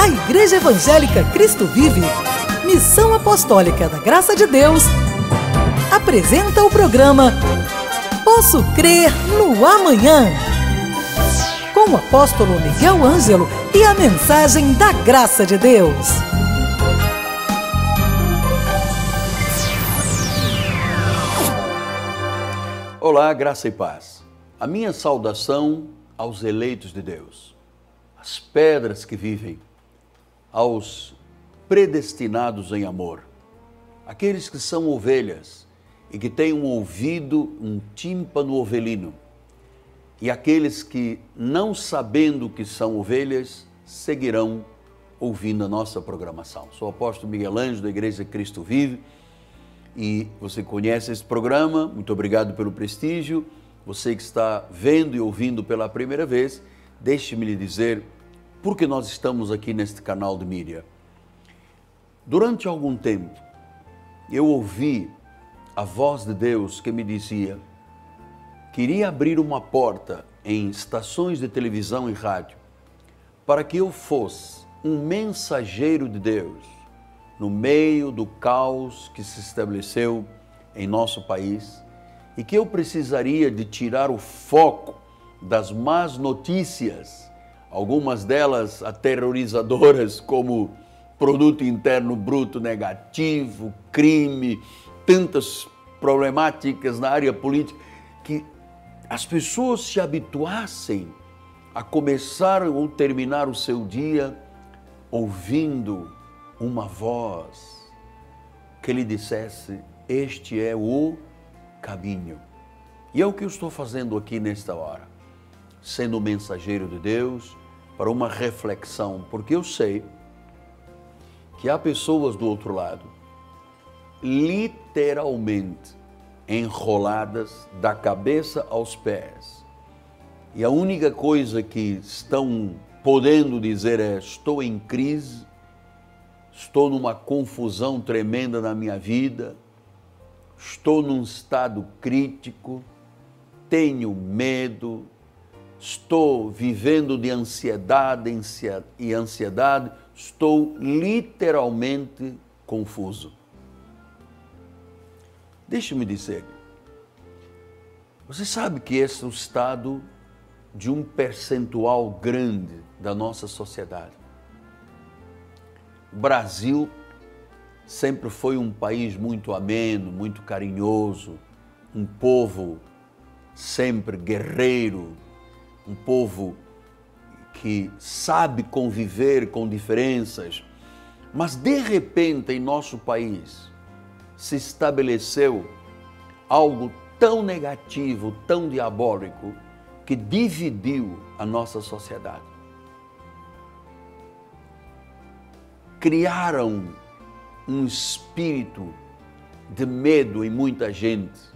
A Igreja Evangélica Cristo Vive, Missão Apostólica da Graça de Deus, apresenta o programa Posso Crer no Amanhã, com o apóstolo Miguel Ângelo e a mensagem da Graça de Deus. Olá, graça e paz. A minha saudação aos eleitos de Deus, às pedras que vivem, aos predestinados em amor, aqueles que são ovelhas e que têm um ouvido, um tímpano ovelino, e aqueles que, não sabendo que são ovelhas, seguirão ouvindo a nossa programação. Sou o apóstolo Miguel Ângelo, da Igreja Cristo Vive, e você conhece esse programa, muito obrigado pelo prestígio. Você que está vendo e ouvindo pela primeira vez, deixe-me lhe dizer por que nós estamos aqui neste canal de mídia. Durante algum tempo, eu ouvi a voz de Deus que me dizia que iria abrir uma porta em estações de televisão e rádio para que eu fosse um mensageiro de Deus no meio do caos que se estabeleceu em nosso país e que eu precisaria de tirar o foco das más notícias, algumas delas aterrorizadoras, como produto interno bruto negativo, crime, tantas problemáticas na área política, que as pessoas se habituassem a começar ou terminar o seu dia ouvindo uma voz que lhe dissesse: este é o caminho. E é o que eu estou fazendo aqui nesta hora, sendo mensageiro de Deus para uma reflexão, porque eu sei que há pessoas do outro lado literalmente enroladas da cabeça aos pés, e a única coisa que estão podendo dizer é: estou em crise, estou numa confusão tremenda na minha vida, estou num estado crítico, tenho medo, estou vivendo de ansiedade e ansiedade, estou literalmente confuso. Deixe-me dizer, você sabe que esse é o estado de um percentual grande da nossa sociedade. O Brasil sempre foi um país muito ameno, muito carinhoso, um povo sempre guerreiro, um povo que sabe conviver com diferenças, mas de repente em nosso país se estabeleceu algo tão negativo, tão diabólico, que dividiu a nossa sociedade. Criaram um espírito de medo em muita gente.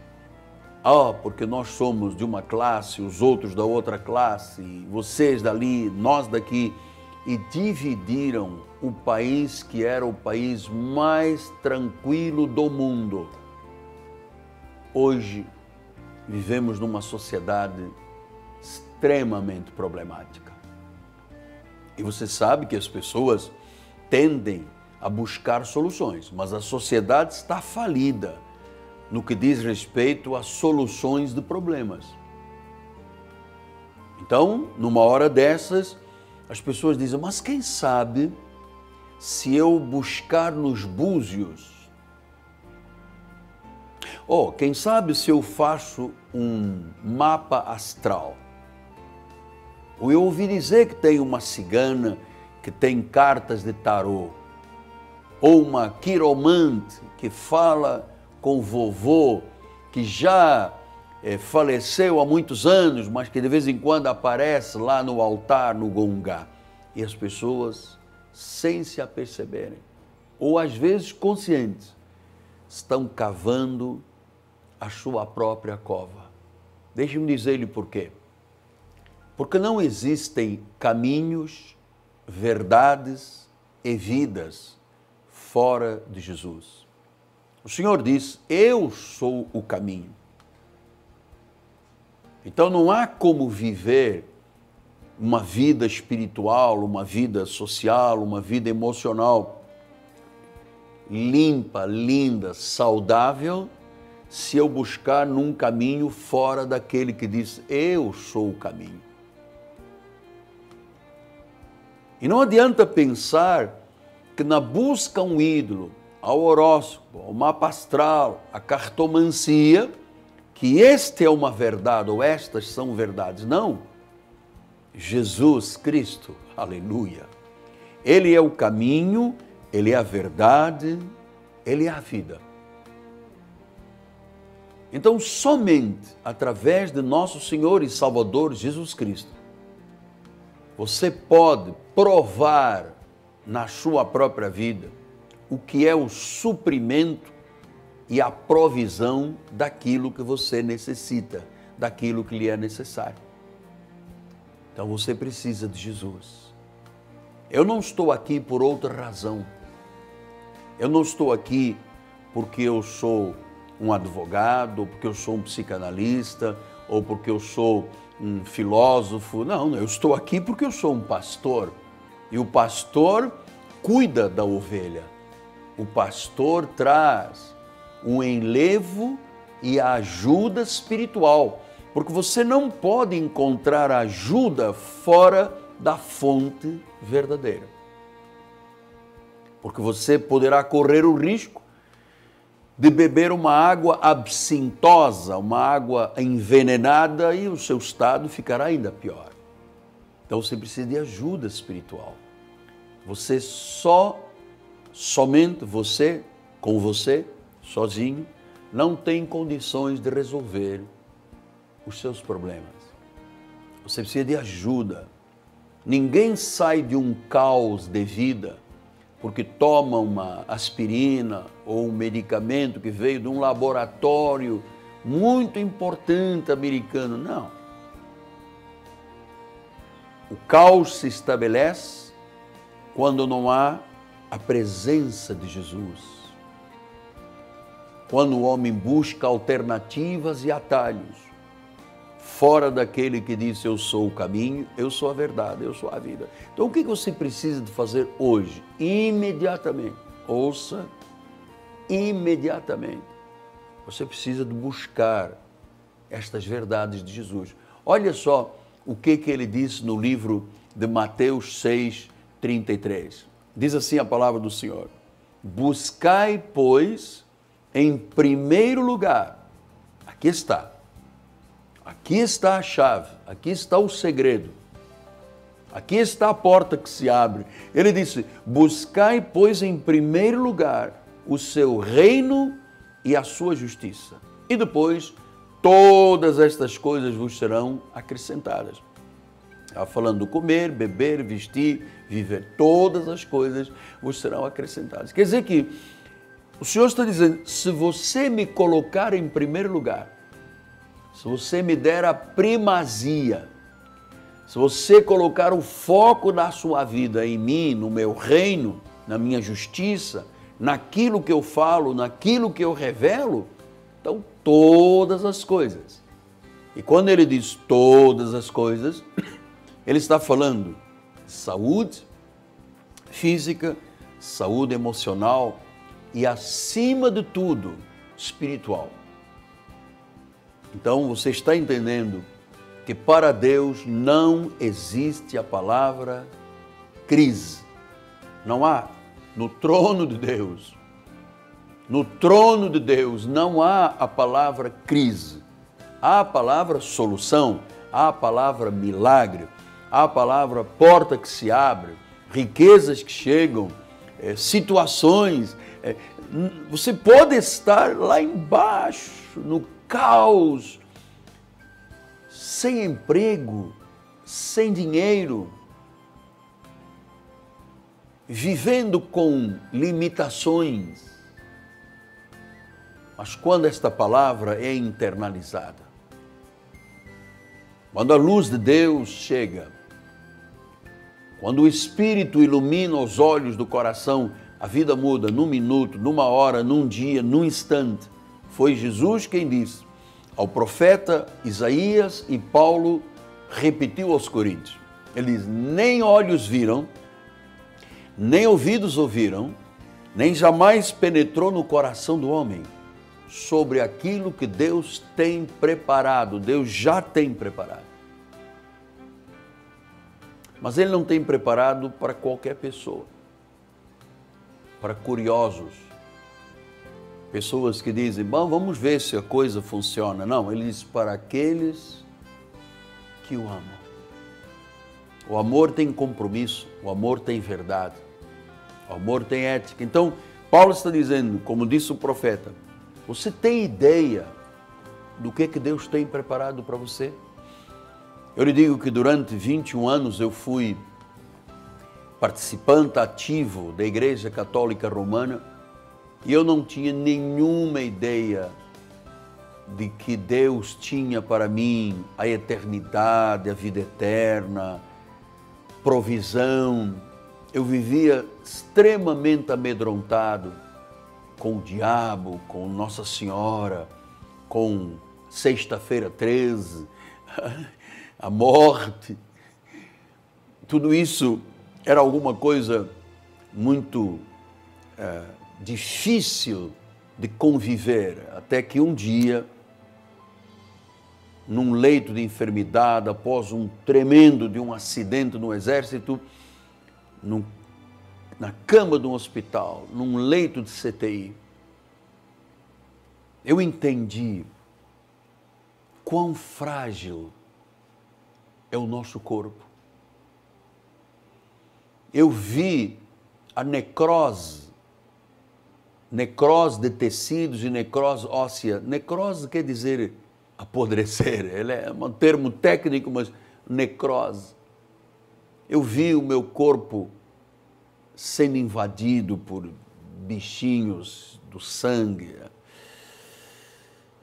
Porque nós somos de uma classe, os outros da outra classe, vocês dali, nós daqui, e dividiram o país que era o país mais tranquilo do mundo. Hoje vivemos numa sociedade extremamente problemática. E você sabe que as pessoas tendem a buscar soluções, mas a sociedade está falida no que diz respeito a soluções de problemas. Então, numa hora dessas, as pessoas dizem: mas quem sabe se eu buscar nos búzios? Quem sabe se eu faço um mapa astral? Ou eu ouvi dizer que tem uma cigana que tem cartas de tarô, ou uma quiromante que fala com o vovô que já faleceu há muitos anos, mas que de vez em quando aparece lá no altar, no gongá. E as pessoas, sem se aperceberem, ou às vezes conscientes, estão cavando a sua própria cova. Deixe-me dizer-lhe por quê. Porque não existem caminhos, verdades e vidas fora de Jesus. O Senhor diz: eu sou o caminho. Então não há como viver uma vida espiritual, uma vida social, uma vida emocional limpa, linda, saudável, se eu buscar num caminho fora daquele que diz, eu sou o caminho. E não adianta pensar que na busca a um ídolo, ao horóscopo, ao mapa astral, à cartomancia, que este é uma verdade ou estas são verdades. Não. Jesus Cristo, aleluia. Ele é o caminho, Ele é a verdade, Ele é a vida. Então, somente através de nosso Senhor e Salvador Jesus Cristo, você pode provar na sua própria vida o que é o suprimento e a provisão daquilo que você necessita, daquilo que lhe é necessário. Então você precisa de Jesus. Eu não estou aqui por outra razão. Eu não estou aqui porque eu sou um advogado, ou porque eu sou um psicanalista, ou porque eu sou um filósofo. Não, eu estou aqui porque eu sou um pastor. E o pastor cuida da ovelha. O pastor traz o enlevo e a ajuda espiritual, porque você não pode encontrar ajuda fora da fonte verdadeira. Porque você poderá correr o risco de beber uma água absintosa, uma água envenenada, e o seu estado ficará ainda pior. Então você precisa de ajuda espiritual. Somente você, com você, sozinho, não tem condições de resolver os seus problemas. Você precisa de ajuda. Ninguém sai de um caos de vida porque toma uma aspirina ou um medicamento que veio de um laboratório muito importante americano. Não. O caos se estabelece quando não há a presença de Jesus. Quando o homem busca alternativas e atalhos, fora daquele que disse, eu sou o caminho, eu sou a verdade, eu sou a vida. Então o que você precisa de fazer hoje? Imediatamente, ouça, imediatamente, você precisa de buscar estas verdades de Jesus. Olha só o que ele disse no livro de Mateus 6:33. Diz assim a palavra do Senhor: buscai, pois, em primeiro lugar, aqui está a chave, aqui está o segredo, aqui está a porta que se abre. Ele disse, buscai, pois, em primeiro lugar o seu reino e a sua justiça, e depois todas estas coisas vos serão acrescentadas. Estava falando do comer, beber, vestir, viver, todas as coisas vos serão acrescentadas. Quer dizer que o Senhor está dizendo, se você me colocar em primeiro lugar, se você me der a primazia, se você colocar o foco da sua vida em mim, no meu reino, na minha justiça, naquilo que eu falo, naquilo que eu revelo, então todas as coisas. E quando ele diz todas as coisas, ele está falando de saúde física, saúde emocional e, acima de tudo, espiritual. Então, você está entendendo que para Deus não existe a palavra crise. Não há. No trono de Deus, não há a palavra crise. Há a palavra solução, há a palavra milagre, há a palavra porta que se abre, riquezas que chegam, situações. Você pode estar lá embaixo, no caos, sem emprego, sem dinheiro, vivendo com limitações. Mas quando esta palavra é internalizada, quando a luz de Deus chega, quando o Espírito ilumina os olhos do coração, a vida muda num minuto, numa hora, num dia, num instante. Foi Jesus quem disse ao profeta Isaías, e Paulo repetiu aos Coríntios. Ele diz, nem olhos viram, nem ouvidos ouviram, nem jamais penetrou no coração do homem sobre aquilo que Deus tem preparado, Deus já tem preparado. Mas Ele não tem preparado para qualquer pessoa, para curiosos, pessoas que dizem, bom, vamos ver se a coisa funciona. Não, Ele diz para aqueles que o amam. O amor tem compromisso, o amor tem verdade, o amor tem ética. Então, Paulo está dizendo, como disse o profeta, você tem ideia do que Deus tem preparado para você? Eu lhe digo que durante 21 anos eu fui participante ativo da Igreja Católica Romana e eu não tinha nenhuma ideia de que Deus tinha para mim a eternidade, a vida eterna, provisão. Eu vivia extremamente amedrontado com o diabo, com Nossa Senhora, com Sexta-feira 13, a morte. Tudo isso era alguma coisa muito difícil de conviver, até que um dia, num leito de enfermidade, após um tremendo de um acidente no exército, na cama de um hospital, num leito de CTI, eu entendi quão frágil é o nosso corpo. Eu vi a necrose de tecidos e necrose óssea. Necrose quer dizer apodrecer, ele é um termo técnico, mas necrose. Eu vi o meu corpo sendo invadido por bichinhos do sangue.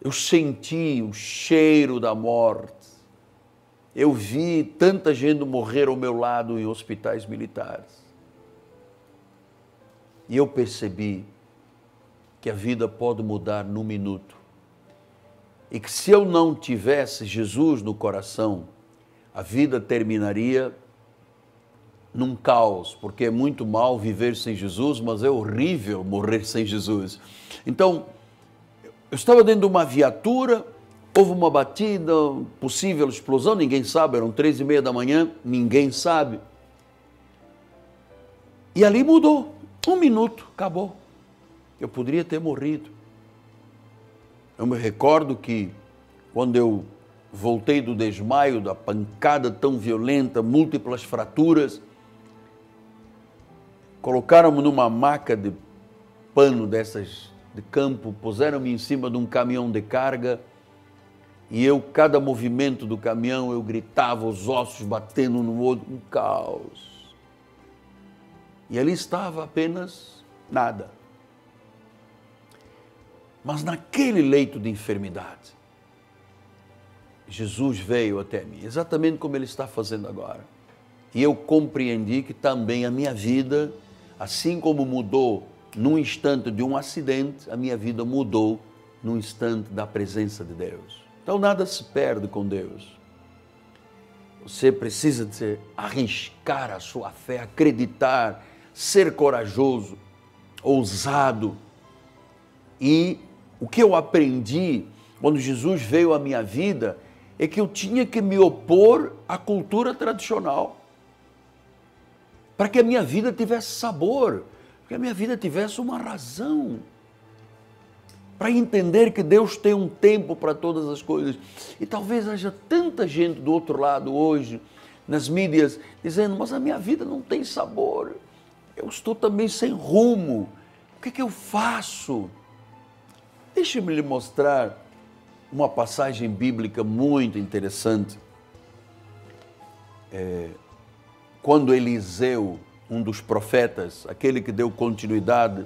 Eu senti o cheiro da morte. Eu vi tanta gente morrer ao meu lado em hospitais militares. E eu percebi que a vida pode mudar num minuto. E que se eu não tivesse Jesus no coração, a vida terminaria num caos, porque é muito mal viver sem Jesus, mas é horrível morrer sem Jesus. Então, eu estava dentro de uma viatura, houve uma batida, possível explosão, ninguém sabe, eram 3:30 da manhã, ninguém sabe. E ali mudou, 1 minuto, acabou. Eu poderia ter morrido. Eu me recordo que quando eu voltei do desmaio, da pancada tão violenta, múltiplas fraturas, colocaram-me numa maca de pano dessas de campo, puseram-me em cima de um caminhão de carga e eu, cada movimento do caminhão, eu gritava, os ossos batendo no outro, um caos. E ali estava apenas nada. Mas naquele leito de enfermidade, Jesus veio até mim, exatamente como Ele está fazendo agora. E eu compreendi que também a minha vida, assim como mudou num instante de um acidente, a minha vida mudou num instante da presença de Deus. Então nada se perde com Deus. Você precisa de arriscar a sua fé, acreditar, ser corajoso, ousado. E o que eu aprendi quando Jesus veio à minha vida é que eu tinha que me opor à cultura tradicional para que a minha vida tivesse sabor, para que a minha vida tivesse uma razão, para entender que Deus tem um tempo para todas as coisas. E talvez haja tanta gente do outro lado hoje, nas mídias, dizendo, mas a minha vida não tem sabor, eu estou também sem rumo, o que eu faço? Deixe-me lhe mostrar uma passagem bíblica muito interessante. Quando Eliseu, um dos profetas, aquele que deu continuidade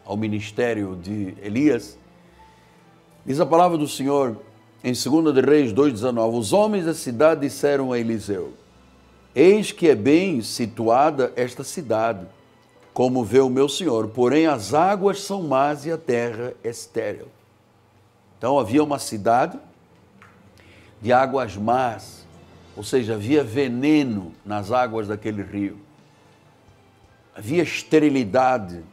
ao ministério de Elias, diz a palavra do Senhor em 2 de Reis 2,19, os homens da cidade disseram a Eliseu, eis que é bem situada esta cidade, como vê o meu Senhor, porém as águas são más e a terra é estéril. Então havia uma cidade de águas más, ou seja, havia veneno nas águas daquele rio. Havia esterilidade,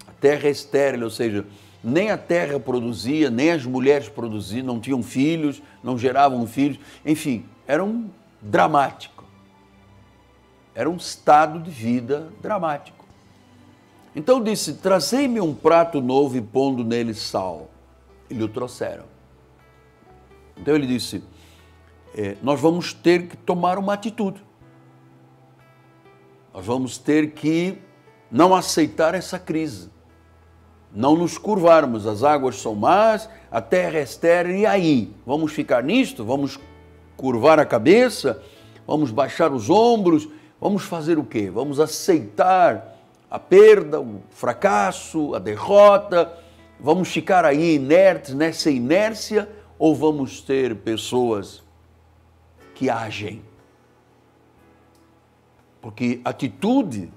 a terra estéril, ou seja, nem a terra produzia, nem as mulheres produziam, não tinham filhos, não geravam filhos, enfim, era um dramático. Era um estado de vida dramático. Então disse, trazei-me um prato novo e pondo nele sal. E lhe o trouxeram. Então ele disse, nós vamos ter que tomar uma atitude. Nós vamos ter que não aceitar essa crise. Não nos curvarmos, as águas são más, a terra é estéril, e aí? Vamos ficar nisto? Vamos curvar a cabeça? Vamos baixar os ombros? Vamos fazer o quê? Vamos aceitar a perda, o fracasso, a derrota? Vamos ficar aí inertes, nessa inércia? Ou vamos ter pessoas que agem? Porque atitude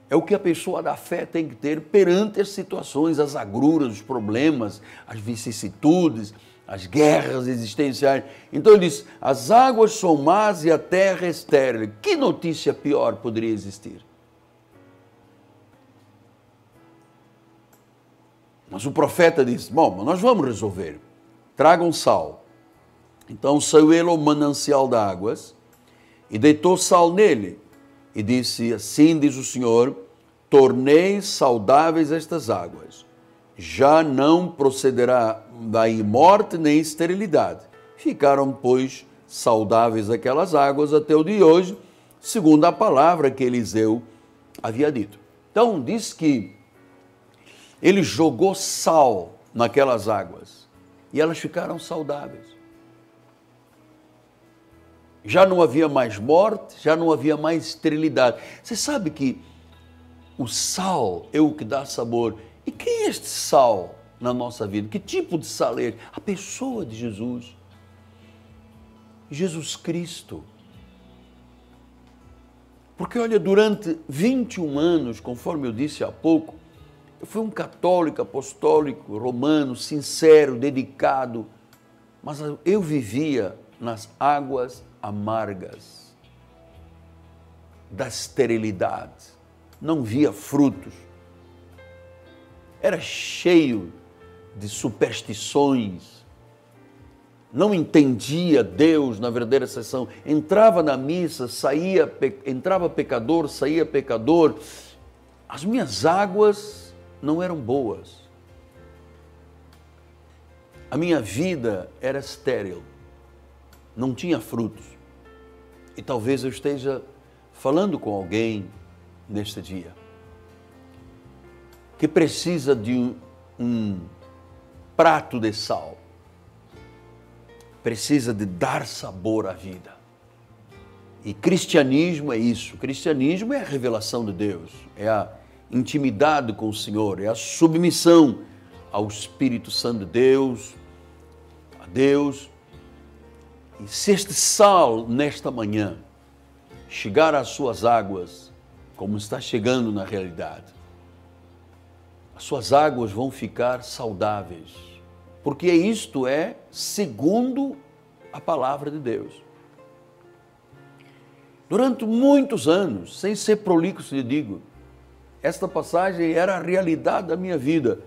é o que a pessoa da fé tem que ter perante as situações, as agruras, os problemas, as vicissitudes, as guerras existenciais. Então ele diz, as águas são más e a terra é estéril. Que notícia pior poderia existir? Mas o profeta disse, bom, nós vamos resolver. Tragam sal. Então saiu ele ao manancial de águas e deitou sal nele. E disse, assim diz o Senhor, tornei saudáveis estas águas. Já não procederá daí morte nem esterilidade. Ficaram, pois, saudáveis aquelas águas até o dia de hoje, segundo a palavra que Eliseu havia dito. Então, diz que ele jogou sal naquelas águas e elas ficaram saudáveis. Já não havia mais morte, já não havia mais esterilidade. Você sabe que o sal é o que dá sabor. E quem é este sal na nossa vida? Que tipo de sal é? A pessoa de Jesus. Jesus Cristo. Porque, olha, durante 21 anos, conforme eu disse há pouco, eu fui um católico, apostólico, romano, sincero, dedicado, mas eu vivia nas águas amargas da esterilidade, não via frutos, era cheio de superstições, não entendia Deus na verdadeira acessão, entrava na missa, entrava pecador, saía pecador, as minhas águas não eram boas, a minha vida era estéril, não tinha frutos. E talvez eu esteja falando com alguém neste dia que precisa de um prato de sal, precisa de dar sabor à vida. E cristianismo é isso, cristianismo é a revelação de Deus, é a intimidade com o Senhor, é a submissão ao Espírito Santo de Deus, a Deus. E se este sal, nesta manhã, chegar às suas águas, como está chegando na realidade, as suas águas vão ficar saudáveis, porque isto é segundo a palavra de Deus. Durante muitos anos, sem ser prolixo, lhe digo, esta passagem era a realidade da minha vida.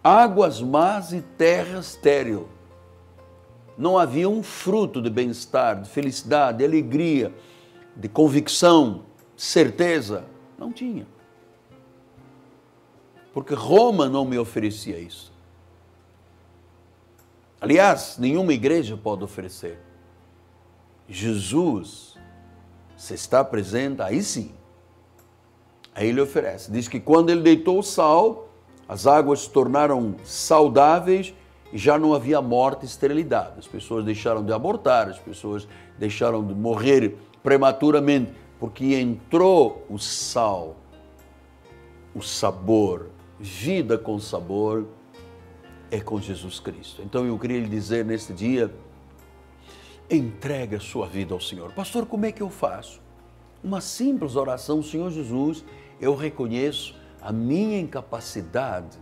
Águas más e terra estéril. Não havia um fruto de bem-estar, de felicidade, de alegria, de convicção, de certeza. Não tinha. Porque Roma não me oferecia isso. Aliás, nenhuma igreja pode oferecer. Jesus, se está presente, aí sim. Aí ele oferece. Diz que quando ele deitou o sal, as águas se tornaram saudáveis e já não havia morte e esterilidade. As pessoas deixaram de abortar, as pessoas deixaram de morrer prematuramente, porque entrou o sal, o sabor, vida com sabor, é com Jesus Cristo. Então eu queria lhe dizer neste dia, entregue a sua vida ao Senhor. Pastor, como é que eu faço? Uma simples oração, Senhor Jesus, eu reconheço a minha incapacidade.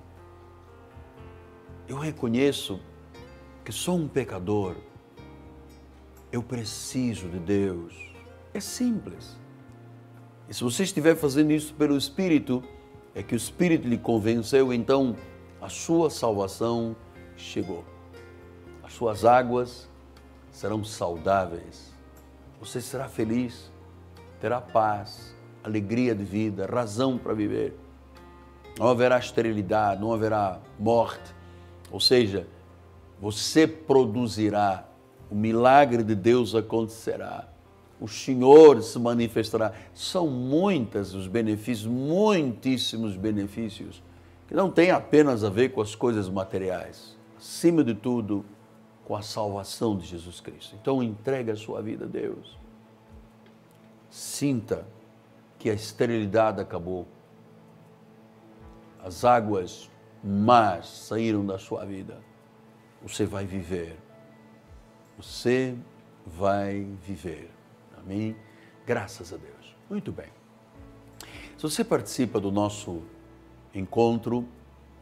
Eu reconheço que sou um pecador. eu preciso de Deus. É simples. E se você estiver fazendo isso pelo Espírito, é que o Espírito lhe convenceu, então a sua salvação chegou. As suas águas serão saudáveis. Você será feliz, terá paz, alegria de vida, razão para viver. Não haverá esterilidade, não haverá morte. Ou seja, você produzirá, o milagre de Deus acontecerá, o Senhor se manifestará. São muitos os benefícios, muitíssimos benefícios, que não têm apenas a ver com as coisas materiais, acima de tudo, com a salvação de Jesus Cristo. Então entregue a sua vida a Deus. Sinta que a esterilidade acabou. As águas más saíram da sua vida. Você vai viver. Você vai viver. Amém? Graças a Deus. Muito bem. Se você participa do nosso encontro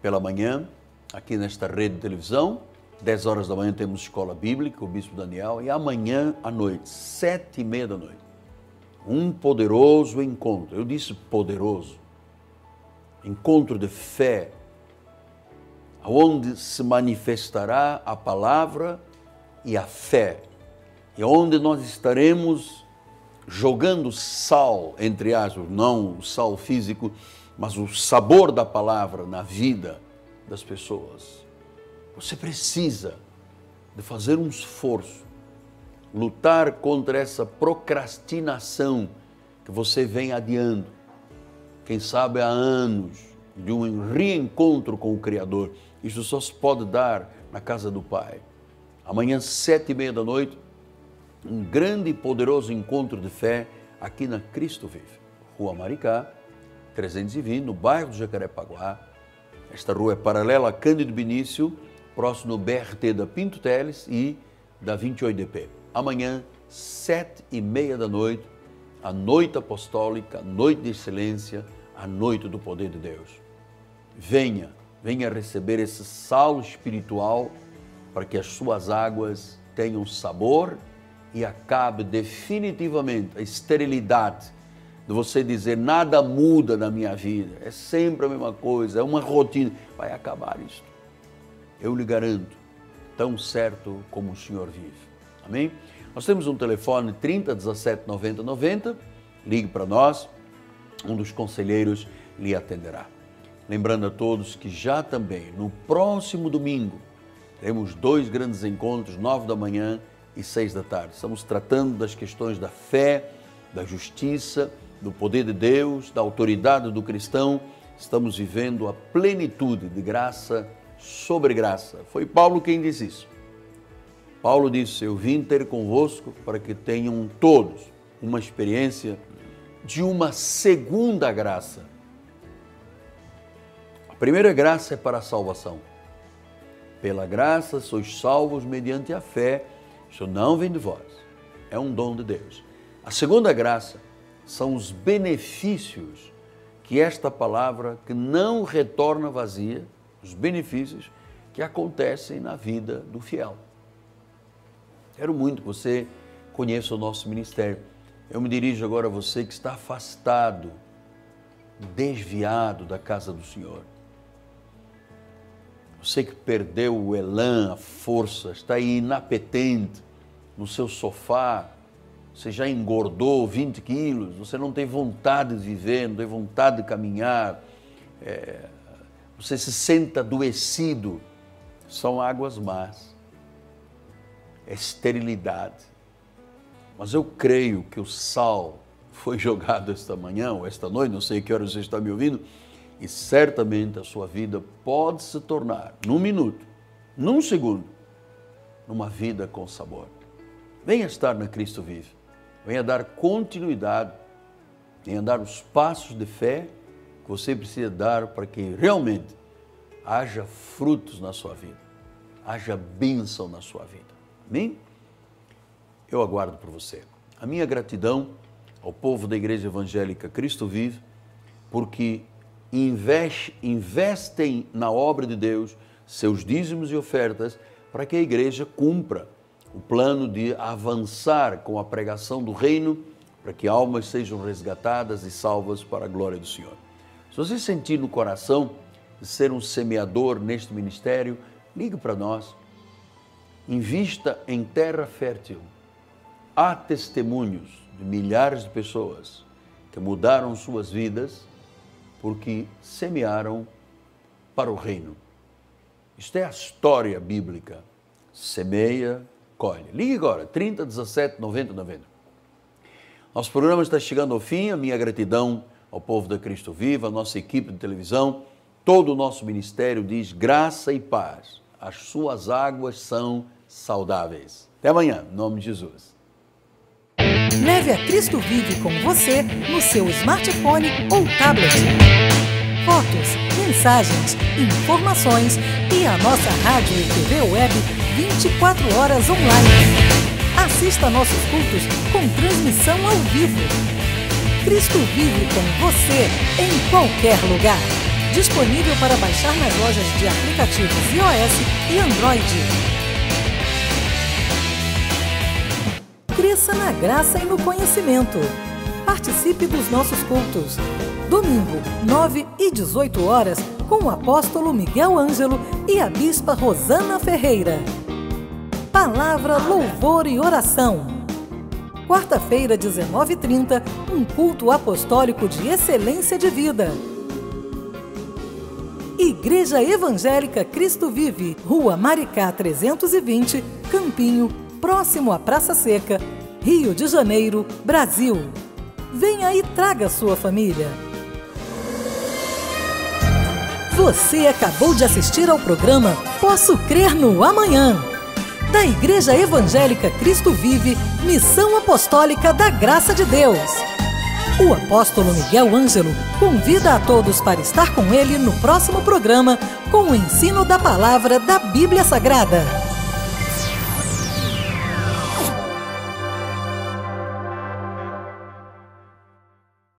pela manhã, aqui nesta rede de televisão, 10 horas da manhã temos escola bíblica, o Bispo Daniel, e amanhã à noite, 7h30 da noite, um poderoso encontro. Eu disse poderoso. Encontro de fé, onde se manifestará a palavra e a fé, e onde nós estaremos jogando sal, entre aspas, não o sal físico, mas o sabor da palavra na vida das pessoas. Você precisa de fazer um esforço, lutar contra essa procrastinação que você vem adiando, quem sabe há anos, de um reencontro com o Criador. Isso só se pode dar na casa do Pai. Amanhã, 7h30 da noite, um grande e poderoso encontro de fé aqui na Cristo Vive. Rua Maricá, 320, no bairro do Jacarepaguá. Esta rua é paralela a Cândido Benício, próximo do BRT da Pinto Teles e da 28DP. Amanhã, 7h30 da noite, a noite apostólica, a noite de excelência, a noite do poder de Deus. Venha receber esse sal espiritual para que as suas águas tenham sabor e acabe definitivamente a esterilidade de você dizer nada muda na minha vida, é sempre a mesma coisa, é uma rotina. Vai acabar isto. Eu lhe garanto, tão certo como o Senhor vive. Amém? Nós temos um telefone 30 17 90 90, ligue para nós, um dos conselheiros lhe atenderá. Lembrando a todos que já também no próximo domingo teremos 2 grandes encontros, 9 da manhã e 6 da tarde. Estamos tratando das questões da fé, da justiça, do poder de Deus, da autoridade do cristão. Estamos vivendo a plenitude de graça sobre graça. Foi Paulo quem disse isso. Paulo disse: eu vim ter convosco para que tenham todos uma experiência de uma segunda graça. A primeira graça é para a salvação. Pela graça sois salvos mediante a fé. Isso não vem de vós, é um dom de Deus. A segunda graça são os benefícios que esta palavra, que não retorna vazia, os benefícios que acontecem na vida do fiel. Quero muito que você conheça o nosso ministério. Eu me dirijo agora a você que está afastado, desviado da casa do Senhor. Você que perdeu o elan, a força, está aí inapetente no seu sofá, você já engordou 20 quilos, você não tem vontade de viver, não tem vontade de caminhar, você se sente adoecido. São águas más, é esterilidade. Mas eu creio que o sal foi jogado esta manhã ou esta noite, não sei que hora você está me ouvindo, e certamente a sua vida pode se tornar, num minuto, num segundo, numa vida com sabor. Venha estar na Cristo Vive, venha dar continuidade, venha dar os passos de fé que você precisa dar para que realmente haja frutos na sua vida, haja bênção na sua vida. Amém? Eu aguardo por você. A minha gratidão ao povo da Igreja Evangélica Cristo Vive, porque investem na obra de Deus seus dízimos e ofertas para que a igreja cumpra o plano de avançar com a pregação do reino para que almas sejam resgatadas e salvas para a glória do Senhor. Se você sentir no coração de ser um semeador neste ministério, ligue para nós. Invista em terra fértil. Há testemunhos de milhares de pessoas que mudaram suas vidas porque semearam para o reino. Isto é a história bíblica. Semeia, colhe. Ligue agora, 30 17 90 90. Nosso programa está chegando ao fim. A minha gratidão ao povo da Cristo Vivo, a nossa equipe de televisão, todo o nosso ministério diz graça e paz. As suas águas são saudáveis. Até amanhã, em nome de Jesus. Leve a Cristo Vive com você no seu smartphone ou tablet. Fotos, mensagens, informações e a nossa rádio e TV web 24 horas online. Assista nossos cultos com transmissão ao vivo. Cristo Vive com você em qualquer lugar. Disponível para baixar nas lojas de aplicativos iOS e Android. Cresça na graça e no conhecimento. Participe dos nossos cultos. Domingo, 9 e 18 horas, com o apóstolo Miguel Ângelo e a bispa Rosana Ferreira. Palavra, louvor e oração. Quarta-feira, 19h30, um culto apostólico de excelência de vida. Igreja Evangélica Cristo Vive, Rua Maricá 320, Campinho, próximo à Praça Seca, Rio de Janeiro, Brasil. Venha e traga sua família. Você acabou de assistir ao programa Posso Crer no Amanhã, da Igreja Evangélica Cristo Vive, Missão Apostólica da Graça de Deus. O apóstolo Miguel Ângelo convida a todos para estar com ele no próximo programa com o ensino da palavra da Bíblia Sagrada.